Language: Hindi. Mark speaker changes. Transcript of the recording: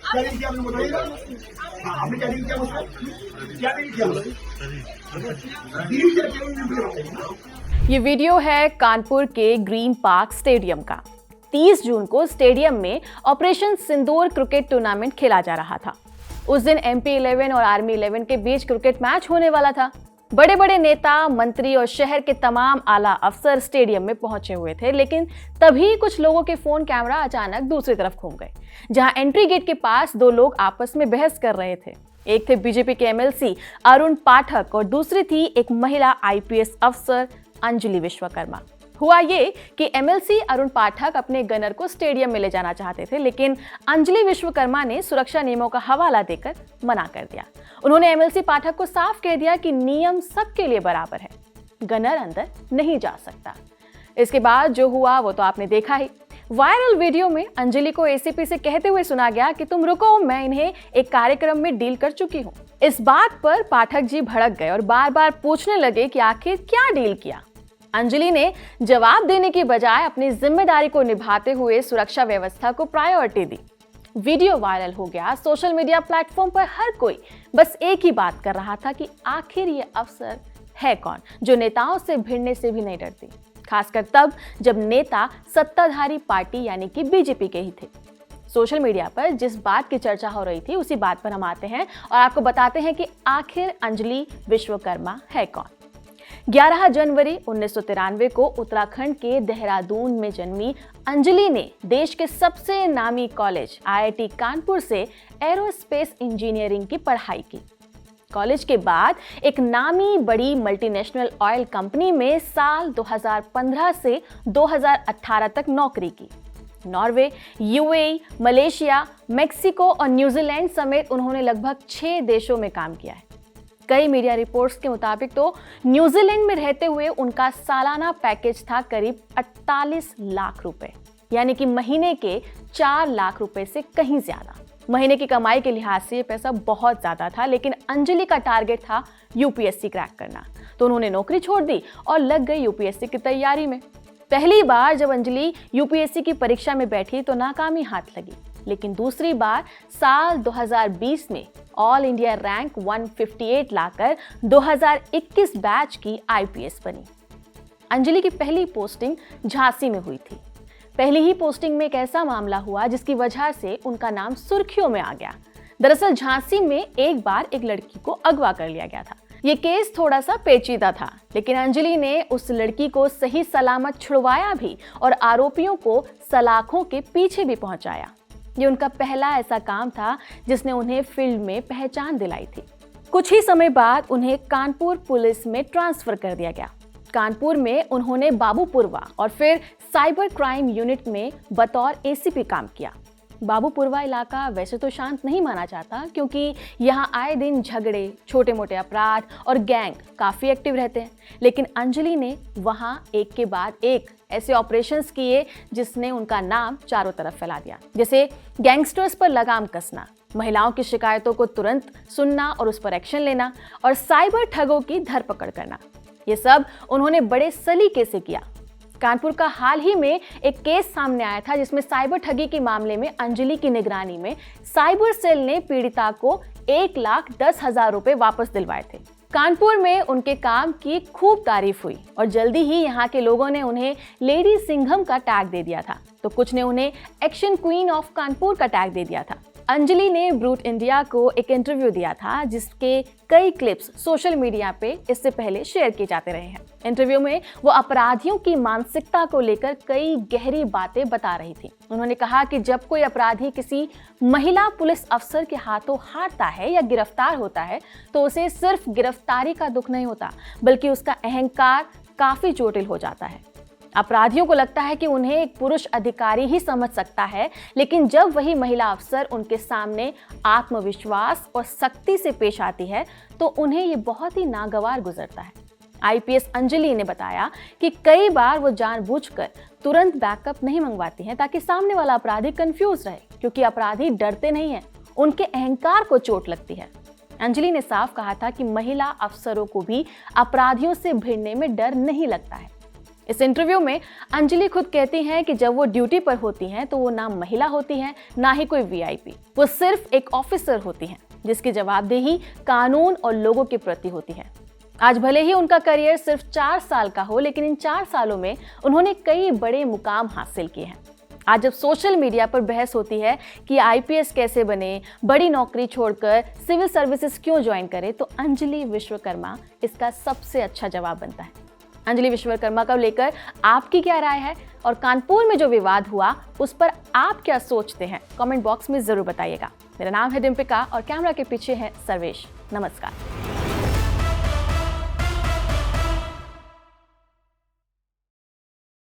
Speaker 1: क्या डील किया आपने बताइएगा? आपने क्या डील किया मुझसे? क्या डील किया मुझसे? डील क्या किया मुझे बताइए।
Speaker 2: ये वीडियो है कानपुर के ग्रीन पार्क स्टेडियम का। 30 जून को स्टेडियम में ऑपरेशन सिंदूर क्रिकेट टूर्नामेंट खेला जा रहा था। उस दिन MP11 और आर्मी 11 के बीच क्रिकेट मैच होने वाला था। बड़े बड़े नेता, मंत्री और शहर के तमाम आला अफसर स्टेडियम में पहुंचे हुए थे, लेकिन तभी कुछ लोगों के फोन कैमरा अचानक दूसरी तरफ घूम गए, जहां एंट्री गेट के पास दो लोग आपस में बहस कर रहे थे। एक थे बीजेपी के MLC अरुण पाठक और दूसरी थी एक महिला IPS अफसर अंजलि विश्वकर्मा। हुआ ये कि MLC अरुण पाठक अपने गनर को स्टेडियम में ले जाना चाहते थे, लेकिन अंजलि विश्वकर्मा ने सुरक्षा नियमों का हवाला देकर मना कर दिया। उन्होंने MLC पाठक को साफ कह दिया कि नियम सबके लिए बराबर है, गनर अंदर नहीं जा सकता। इसके बाद जो हुआ वो तो आपने देखा ही। वायरल वीडियो में अंजलि को ACP से कहते हुए सुना गया कि तुम रुको, मैं इन्हें एक कार्यक्रम में डील कर चुकी हूँ। इस बात पर पाठक जी भड़क गए और बार बार पूछने लगे कि आखिर क्या डील किया। अंजलि ने जवाब देने की बजाय अपनी जिम्मेदारी को निभाते हुए सुरक्षा व्यवस्था को प्रायोरिटी दी। वीडियो वायरल हो गया। सोशल मीडिया प्लेटफॉर्म पर हर कोई बस एक ही बात कर रहा था कि आखिर ये अफसर है कौन जो नेताओं से भिड़ने से भी नहीं डरती, खासकर तब जब नेता सत्ताधारी पार्टी यानी कि BJP के ही थे। सोशल मीडिया पर जिस बात की चर्चा हो रही थी उसी बात पर हम आते हैं और आपको बताते हैं कि आखिर अंजलि विश्वकर्मा है कौन। 11 जनवरी 1993 को उत्तराखंड के देहरादून में जन्मी अंजलि ने देश के सबसे नामी कॉलेज IIT कानपुर से एरोस्पेस इंजीनियरिंग की पढ़ाई की। कॉलेज के बाद एक नामी बड़ी मल्टीनेशनल ऑयल कंपनी में साल 2015 से 2018 तक नौकरी की। नॉर्वे, UAE, मलेशिया, मेक्सिको और न्यूजीलैंड समेत उन्होंने लगभग 6 देशों में काम किया है। कई मीडिया रिपोर्ट्स के मुताबिक तो न्यूजीलैंड में रहते हुए उनका सालाना पैकेज था करीब 48 लाख रुपए, यानी कि महीने के 4 लाख रुपए से कहीं ज्यादा। महीने की कमाई के लिहाज से ये पैसा बहुत ज्यादा था, लेकिन अंजलि का टारगेट था UPSC क्रैक करना, तो उन्होंने नौकरी छोड़ दी और लग गई UPSC की तैयारी में। पहली बार जब अंजलि UPSC की परीक्षा में बैठी तो नाकामी हाथ लगी, लेकिन दूसरी बार साल 2020 में ऑल इंडिया रैंक 158 लाकर 2021 बैच की IPS बनी। अंजलि की पहली पोस्टिंग झांसी में हुई थी। पहली ही पोस्टिंग में एक ऐसा मामला हुआ जिसकी वजह से उनका नाम सुर्खियों में आ गया। दरअसल झांसी में एक बार एक लड़की को अगवा कर लिया गया था। ये केस थोड़ा सा पेचीदा था, लेकिन अंजलि ने उस लड़की को सही सलामत छुड़वाया भी और आरोपियों को सलाखों के पीछे भी पहुंचाया। ये उनका पहला ऐसा काम था जिसने उन्हें फील्ड में पहचान दिलाई थी। कुछ ही समय बाद उन्हें कानपुर पुलिस में ट्रांसफर कर दिया गया। कानपुर में उन्होंने बाबूपुरवा और फिर साइबर क्राइम यूनिट में बतौर ACP काम किया। बाबूपुरवा इलाका वैसे तो शांत नहीं माना जाता, क्योंकि यहाँ आए दिन झगड़े, छोटे मोटे अपराध और गैंग काफ़ी एक्टिव रहते हैं, लेकिन अंजलि ने वहाँ एक के बाद एक ऐसे ऑपरेशंस किए जिसने उनका नाम चारों तरफ फैला दिया। जैसे गैंगस्टर्स पर लगाम कसना, महिलाओं की शिकायतों को तुरंत सुनना और उस पर एक्शन लेना, और साइबर ठगों की धरपकड़ करना। ये सब उन्होंने बड़े सलीके से किया। कानपुर का हाल ही में एक केस सामने आया था जिसमें साइबर ठगी के मामले में अंजलि की निगरानी में साइबर सेल ने पीड़िता को 1,10,000 रुपए वापस दिलवाए थे। कानपुर में उनके काम की खूब तारीफ हुई और जल्दी ही यहाँ के लोगों ने उन्हें लेडी सिंघम का टैग दे दिया था, तो कुछ ने उन्हें एक्शन क्वीन ऑफ कानपुर का टैग दे दिया था। अंजलि ने ब्रूट इंडिया को एक इंटरव्यू दिया था जिसके कई क्लिप्स सोशल मीडिया पे इससे पहले शेयर किए जाते रहे हैं। इंटरव्यू में वो अपराधियों की मानसिकता को लेकर कई गहरी बातें बता रही थी। उन्होंने कहा कि जब कोई अपराधी किसी महिला पुलिस अफसर के हाथों हारता है या गिरफ्तार होता है तो उसे सिर्फ गिरफ्तारी का दुख नहीं होता, बल्कि उसका अहंकार काफी चोटिल हो जाता है। अपराधियों को लगता है कि उन्हें एक पुरुष अधिकारी ही समझ सकता है, लेकिन जब वही महिला अफसर उनके सामने आत्मविश्वास और सख्ती से पेश आती है तो उन्हें ये बहुत ही नागवार गुजरता है। IPS अंजलि ने बताया कि कई बार वो जानबूझकर तुरंत बैकअप नहीं मंगवाती हैं ताकि सामने वाला अपराधी कंफ्यूज रहे, क्योंकि अपराधी डरते नहीं हैं, उनके अहंकार को चोट लगती है। अंजलि ने साफ कहा था कि महिला अफसरों को भी अपराधियों से भिड़ने में डर नहीं लगता है। इस इंटरव्यू में अंजलि खुद कहती हैं कि जब वो ड्यूटी पर होती हैं तो वो ना महिला होती हैं, ना ही कोई वीआईपी। वो सिर्फ एक ऑफिसर होती हैं जिसकी जवाबदेही कानून और लोगों के प्रति होती है। आज भले ही उनका करियर सिर्फ 4 साल का हो, लेकिन इन 4 सालों में उन्होंने कई बड़े मुकाम हासिल किए हैं। आज जब सोशल मीडिया पर बहस होती है कि आईपीएस कैसे बने, बड़ी नौकरी छोड़कर सिविल सर्विसेज क्यों ज्वाइन करे, तो अंजलि विश्वकर्मा इसका सबसे अच्छा जवाब बनता है। अंजलि विश्वकर्मा को लेकर आपकी क्या राय है और कानपुर में जो विवाद हुआ उस पर आप क्या सोचते हैं, कमेंट बॉक्स में जरूर बताइएगा। मेरा नाम है डिम्पिका और कैमरा के पीछे है सर्वेश। नमस्कार।